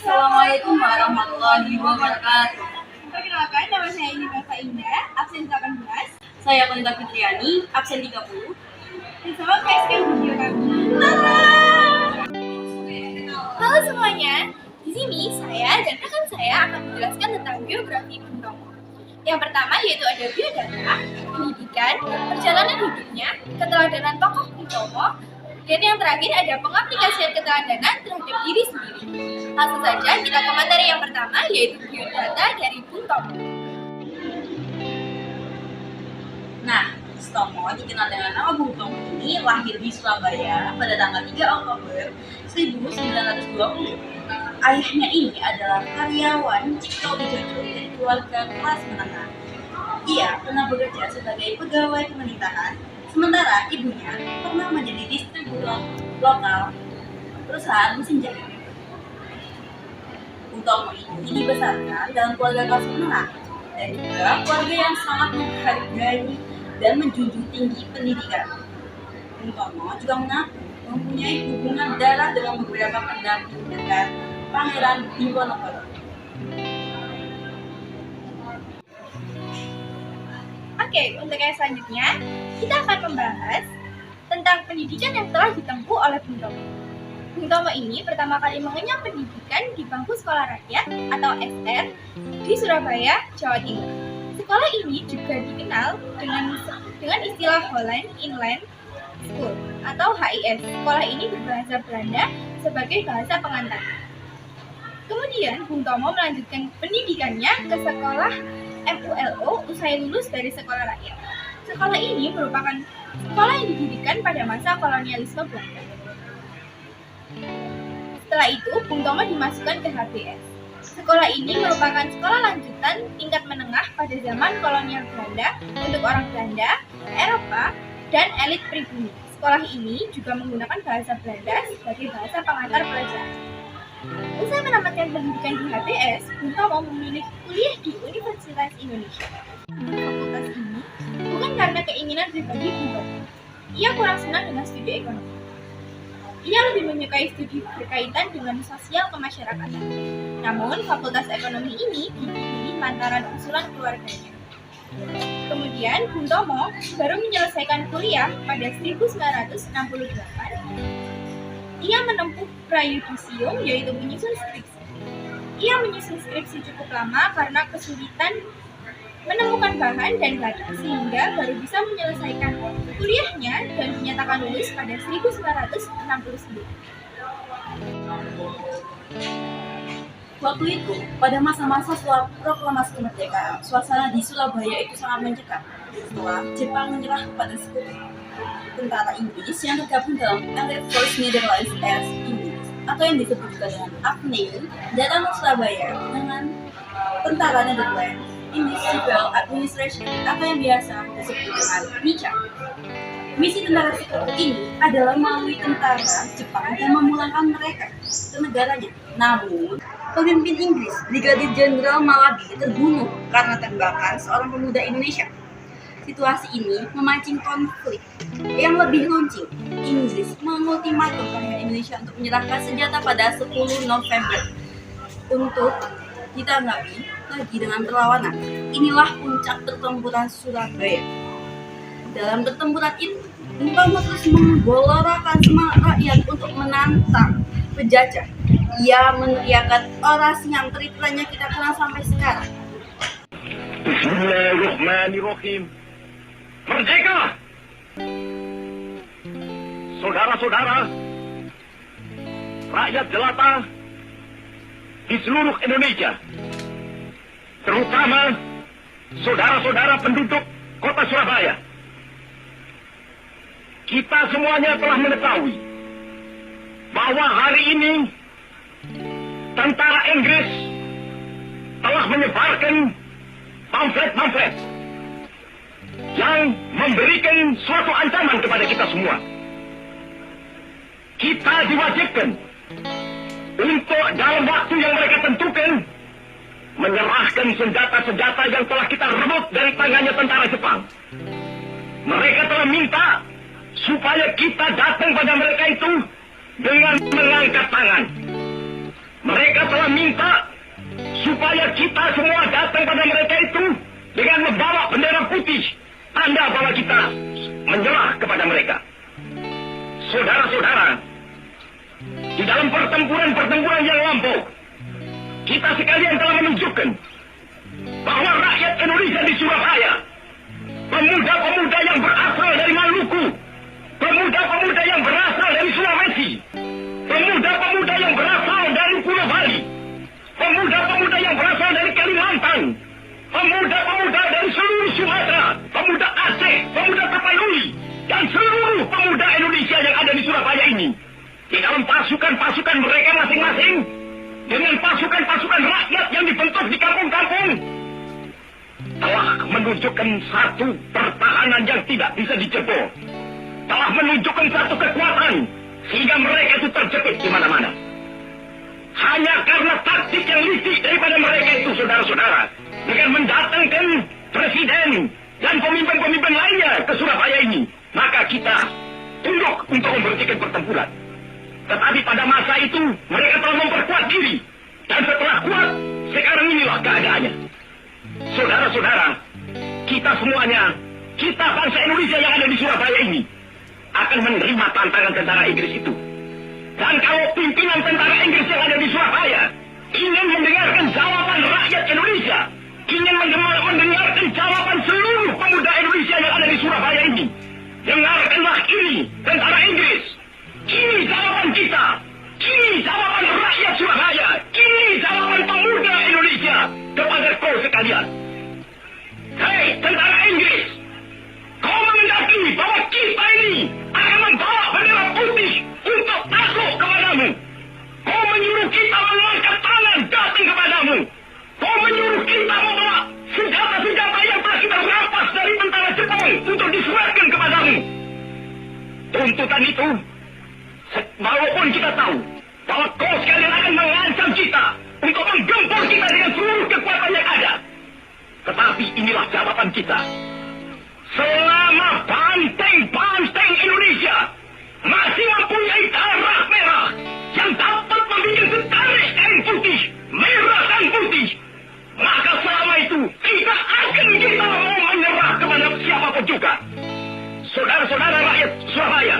Assalamualaikum warahmatullahi wabarakatuh. Perkenalkan, nama saya Inifa Indah, absen 18. Saya Konita Fitriani, absen 30. Bersama facecam video kami. Halo semuanya, di sini saya dan rekan saya akan menjelaskan tentang biografi Bung Tomo. Yang pertama yaitu ada biodata, pendidikan, perjalanan hidupnya, keteladanan tokoh Bung Tomo, dan yang terakhir ada pengaplikasian keteladanan terhadap diri sendiri. Langsung saja kita ke materi yang pertama yaitu biodata dari Bung Tomo. Nah, Tomo dikenal dengan nama Bung Tomo ini lahir di Surabaya pada tanggal 3 Oktober 1920. Ayahnya ini adalah karyawan Cipto Widodo dari keluarga kelas menengah. Ia pernah bekerja sebagai pegawai pemerintahan, sementara ibunya pernah menjadi distributor lokal perusahaan mesin jahit. Bung Tomo ini dibesarkan dalam keluarga kelas menengah dan juga keluarga yang sangat menghargai dan menjunjung tinggi pendidikan. Bung Tomo juga mengaku mempunyai hubungan darah dengan beberapa pendamping dekat Pangeran Diponegoro. Oke, untuk yang selanjutnya kita akan membahas tentang pendidikan yang telah ditempuh oleh Bung Tomo. Bung Tomo ini pertama kali mengenyam pendidikan di bangku sekolah rakyat atau SR di Surabaya, Jawa Timur. Sekolah ini juga dikenal dengan istilah Holland Inland School atau HIS. Sekolah ini berbahasa Belanda sebagai bahasa pengantar. Kemudian Bung Tomo melanjutkan pendidikannya ke sekolah MULO usai lulus dari sekolah rakyat. Sekolah ini merupakan sekolah yang didirikan pada masa kolonialisme Belanda. Setelah itu, Bung Tomo dimasukkan ke HBS. Sekolah ini merupakan sekolah lanjutan tingkat menengah pada zaman kolonial Belanda untuk orang Belanda, Eropa, dan elit pribumi. Sekolah ini juga menggunakan bahasa Belanda sebagai bahasa pengantar pelajar. Usai menamatkan pendidikan di HBS, Bung Tomo memilih kuliah di Universitas Indonesia. Fakultas ini bukan karena keinginan pribadi Bung Tomo. Ia kurang senang dengan studi ekonomi. Ia lebih menyukai studi berkaitan dengan sosial kemasyarakatan. Namun, fakultas ekonomi ini dipilih lantaran usulan keluarganya. Kemudian, Bung Tomo baru menyelesaikan kuliah pada 1968. Ia menempuh prayudisium, yaitu menyusun skripsi. Ia menyusun skripsi cukup lama karena kesulitan menemukan bahan dan data, sehingga baru bisa menyelesaikan kuliahnya dan dinyatakan lulus pada 1969. Waktu itu, pada masa-masa setelah proklamasi kemerdekaan, suasana di Surabaya itu sangat mencekam setelah Jepang menyerah pada sekutu tentara Inggris yang tergabung dalam Allied Force Netherlands as Inggris, atau yang disebut juga dengan AFNI, datang ke Surabaya dengan tentara Netherlands Indian Civil Administration atau yang biasa disebut dengan MICA. Misi tentara sekutu ini adalah melalui tentara Jepang dan memulangkan mereka ke negaranya. Namun, pemimpin Inggris, Brigadir Jenderal Malabi, terbunuh karena tembakan seorang pemuda Indonesia. Situasi ini memancing konflik yang lebih runcing. Inggris mengultimatum pada Indonesia untuk menyerahkan senjata pada 10 November untuk ditanggapi lagi dengan perlawanan. Inilah puncak pertempuran Surabaya. Dalam pertempuran itu, Bung Tomo terus menggelorkan semangat rakyat untuk menantang penjajah. Ia meneriakkan orasi yang teritulannya kita kenal sampai sekarang. Bismillahirrahmanirrahim. Merdeka! Saudara-saudara, rakyat jelata di seluruh Indonesia, terutama saudara-saudara penduduk kota Surabaya, kita semuanya telah mengetahui bahwa hari ini tentara Inggris telah menyebarkan pamflet-pamflet yang memberikan suatu ancaman kepada kita semua. Kita diwajibkan untuk dalam waktu yang mereka tentukan menyerahkan senjata-senjata yang telah kita rebut dari tangannya tentara Jepang. Mereka telah minta supaya kita datang pada mereka itu dengan mengangkat tangan. Mereka telah semua minta supaya kita semua datang pada mereka itu dengan membawa bendera putih, tanda bahwa kita menyerah kepada mereka. Saudara-saudara, di dalam pertempuran yang lampau, kita sekalian telah menunjukkan bahwa rakyat Indonesia di Surabaya, pemuda-pemuda yang berasal dari Maluku, pemuda-pemuda yang berasal dari Sulawesi, pemuda-pemuda yang berasal dari Pulau Bali, pemuda-pemuda yang berasal dari Kalimantan, pemuda-pemuda dari seluruh Sumatera, pemuda Aceh, pemuda Tapanuli, dan seluruh pemuda Indonesia yang ada di Surabaya ini, di dalam pasukan-pasukan mereka masing-masing, dengan pasukan-pasukan rakyat yang dibentuk di kampung-kampung, telah menunjukkan satu pertahanan yang tidak bisa dijebol, telah menunjukkan satu kekuatan sehingga mereka itu terjepit di mana-mana. Hanya karena taktik yang licik daripada mereka itu, saudara-saudara, dengan mendatangkan presiden dan pemimpin-pemimpin lainnya ke Surabaya ini, maka kita tunduk untuk memberhentikan pertempuran. Tetapi pada masa itu mereka telah memperkuat diri, dan setelah kuat, sekarang inilah keadaannya. Saudara-saudara, kita semuanya, kita bangsa Indonesia yang ada di Surabaya ini, akan menerima tantangan tentara Inggris itu. Dan kalau pimpinan tentara Inggris yang ada di Surabaya ingin mendengarkan jawaban rakyat Indonesia, ingin mendengarkan jawaban seluruh pemuda Indonesia yang ada di Surabaya ini, dengarkanlah ini, tentara Inggris. Ini jawaban kita. Ini jawaban rakyat Surabaya. Ini jawaban pemuda Indonesia kepada kau sekalian. Hei, tentara Inggris, kau menghendaki bahwa kita ini akan membawa bendera putih untuk takut kepadamu. Kau menyuruh kita mengangkat tangan datang kepadamu. Kau menyuruh kita membawa senjata-senjata yang telah kita rampas dari tentara Jepang untuk diserahkan kepadamu. Tuntutan itu, walaupun kita tahu bahwa kau sekalian akan mengancam kita untuk menggempur kita dengan seluruh kekuatan yang ada, tetapi inilah jawaban kita. Selama banteng-banteng Indonesia masih mempunyai darah merah yang dapat membuat setarik kain putih, merah dan putih, maka selama itu tidak akan kita mau menyerah kepada siapapun juga. Saudara-saudara rakyat Surabaya,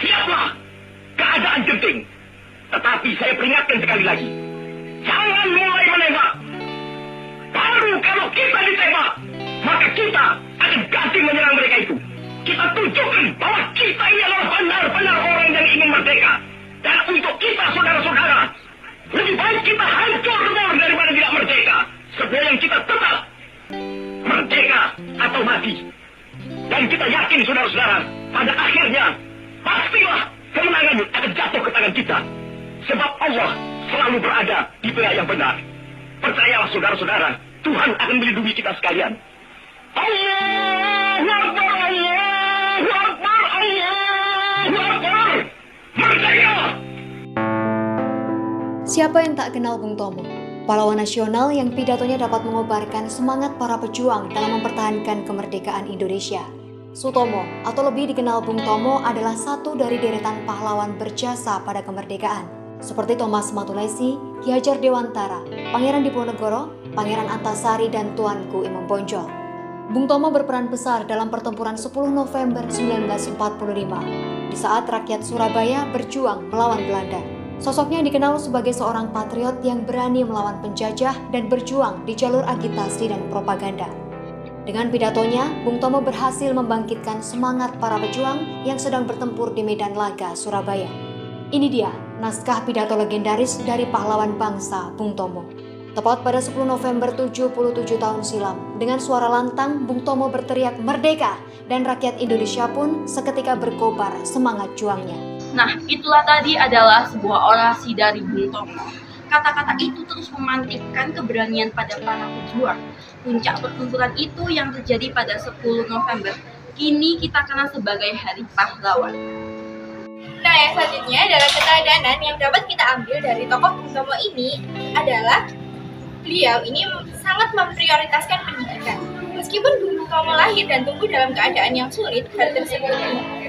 siaplah, keadaan genting. Tetapi saya peringatkan sekali lagi, jangan mulai menembak. Baru kalau kita ditembak, maka kita akan ganti menyerang mereka itu. Kita tunjukkan bahwa kita ini adalah benar-benar orang yang ingin merdeka. Dan untuk kita, saudara-saudara, lebih baik kita hancur daripada tidak merdeka. Sebelum kita tetap merdeka atau mati. Dan kita yakin, saudara-saudara, pada akhirnya pastilah kemenangan akan jatuh ke tangan kita. Sebab Allah selalu berada di pihak yang benar. Percayalah, saudara-saudara, Tuhan akan melindungi kita sekalian. Allahu Akbar, Allahu Akbar, Allahu Akbar. Merdeka! Siapa yang tak kenal Bung Tomo? Pahlawan nasional yang pidatonya dapat mengobarkan semangat para pejuang dalam mempertahankan kemerdekaan Indonesia. Sutomo, atau lebih dikenal Bung Tomo, adalah satu dari deretan pahlawan berjasa pada kemerdekaan, seperti Thomas Matulesi, Ki Hajar Dewantara, Pangeran Diponegoro, Pangeran Antasari, dan Tuanku Imam Bonjol. Bung Tomo berperan besar dalam pertempuran 10 November 1945, di saat rakyat Surabaya berjuang melawan Belanda. Sosoknya dikenal sebagai seorang patriot yang berani melawan penjajah dan berjuang di jalur agitasi dan propaganda. Dengan pidatonya, Bung Tomo berhasil membangkitkan semangat para pejuang yang sedang bertempur di medan laga Surabaya. Ini dia naskah pidato legendaris dari pahlawan bangsa Bung Tomo. Tepat pada 10 November 77 tahun silam, dengan suara lantang Bung Tomo berteriak merdeka, dan rakyat Indonesia pun seketika berkobar semangat juangnya. Nah, itulah tadi adalah sebuah orasi dari Bung Tomo. Kata-kata itu terus memantikkan keberanian pada para pejuang. Puncak pertempuran itu yang terjadi pada 10 November, kini kita kenal sebagai Hari Pahlawan. Nah, yang selanjutnya adalah keteladanan yang dapat kita ambil dari tokoh Bung Tomo ini adalah beliau ini sangat memprioritaskan pendidikan. Meskipun Bung Tomo lahir dan tumbuh dalam keadaan yang sulit, hal tersebut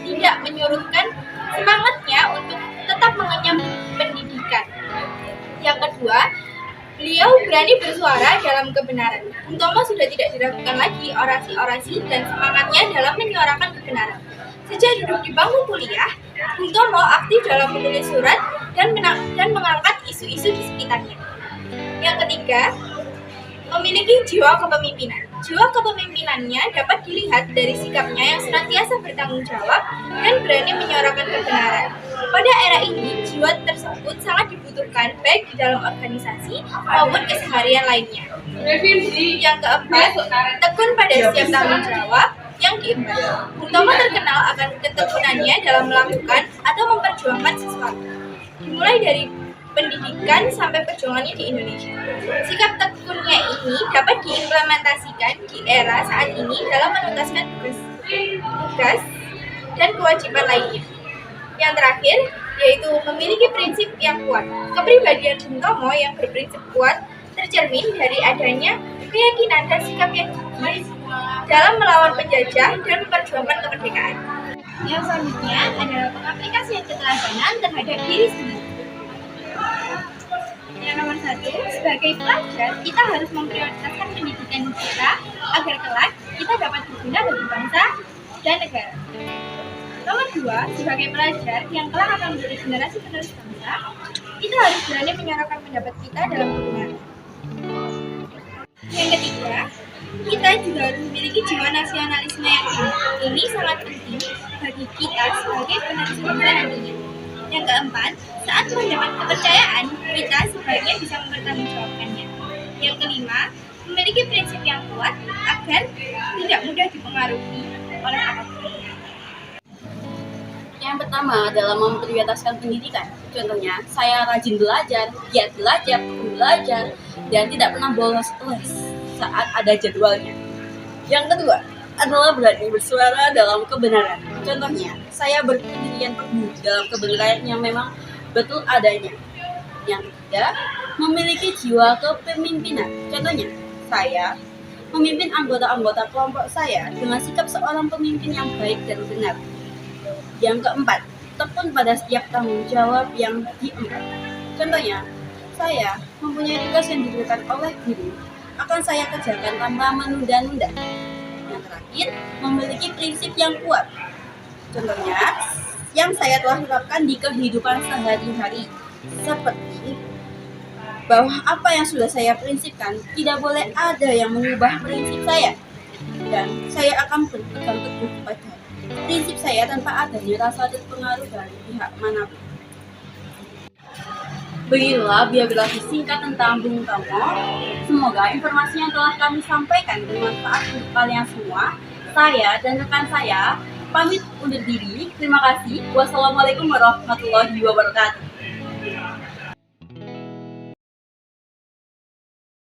tidak menyurutkan semangatnya untuk tetap mengenyam pendidikan. Yang kedua, beliau berani bersuara dalam kebenaran. Bung Tomo sudah tidak diragukan lagi orasi-orasi dan semangatnya dalam menyuarakan kebenaran. Sejak duduk di bangku kuliah, Bung Tomo aktif dalam menulis surat dan mengangkat isu-isu di sekitarnya. Yang ketiga, memiliki jiwa kepemimpinan. Jiwa kepemimpinannya dapat dilihat dari sikapnya yang senantiasa bertanggung jawab dan berani menyuarakan kebenaran. Pada era ini, jiwa tersebut sangat dibutuhkan baik di dalam organisasi maupun keseharian lainnya. Yang keempat, tekun pada setiap tanggung jawab yang diemban. Bung Tomo terkenal akan ketekunannya dalam melakukan atau memperjuangkan sesuatu, dimulai dari pendidikan sampai perjuangannya di Indonesia. Sikap tekunnya ini dapat diimplementasikan di era saat ini dalam menuntaskan tugas dan kewajiban lainnya. Yang terakhir, yaitu memiliki prinsip yang kuat. Kepribadian Bung Tomo yang berprinsip kuat tercermin dari adanya keyakinan dan sikap yang gigih dalam melawan penjajah dan memperjuangkan kemerdekaan. Yang selanjutnya adalah pengaplikasian keteladanan terhadap diri sendiri. Yang nomor 1, sebagai pelajar, kita harus memprioritaskan pendidikan kita agar kelak kita dapat berguna bagi bangsa dan negara. Nomor 2, sebagai pelajar yang kelak akan menjadi generasi penerus bangsa, kita harus berani menyuarakan pendapat kita dalam kebenaran. Yang ketiga, kita juga harus memiliki jiwa nasionalisme yang tinggi. Ini sangat penting bagi kita sebagai penerus bangsa nantinya. Yang keempat, saat mendapat kepercayaan, kita sebaiknya bisa mempertanggungjawabkannya. Yang kelima, memiliki prinsip yang kuat agar tidak mudah dipengaruhi oleh apapun. Yang pertama adalah memprioritaskan pendidikan. Contohnya, saya rajin belajar, giat belajar, tekun belajar, dan tidak pernah bolos les saat ada jadwalnya. Yang kedua adalah berani bersuara dalam kebenaran. Contohnya, saya berpendirian teguh dalam kebenaran yang memang betul adanya. Yang ketiga, memiliki jiwa kepemimpinan. Contohnya, saya memimpin anggota-anggota kelompok saya dengan sikap seorang pemimpin yang baik dan benar. Yang keempat, tekun pada setiap tanggung jawab yang diemban. Contohnya, saya mempunyai tugas yang diberikan oleh guru, akan saya kerjakan tanpa menunda-nunda. Yang terakhir, memiliki prinsip yang kuat. Contohnya, yang saya telah terapkan di kehidupan sehari-hari, seperti bahwa apa yang sudah saya prinsipkan tidak boleh ada yang mengubah prinsip saya, dan saya akan berpegang teguh pada prinsip saya tanpa adanya rasa terpengaruh dari pihak manapun. Begitulah biografi singkat tentang Bung Tomo. Semoga informasi yang telah kami sampaikan bermanfaat untuk kalian semua. Saya dan rekan saya pamit undur diri. Terima kasih. Wassalamualaikum warahmatullahi wabarakatuh.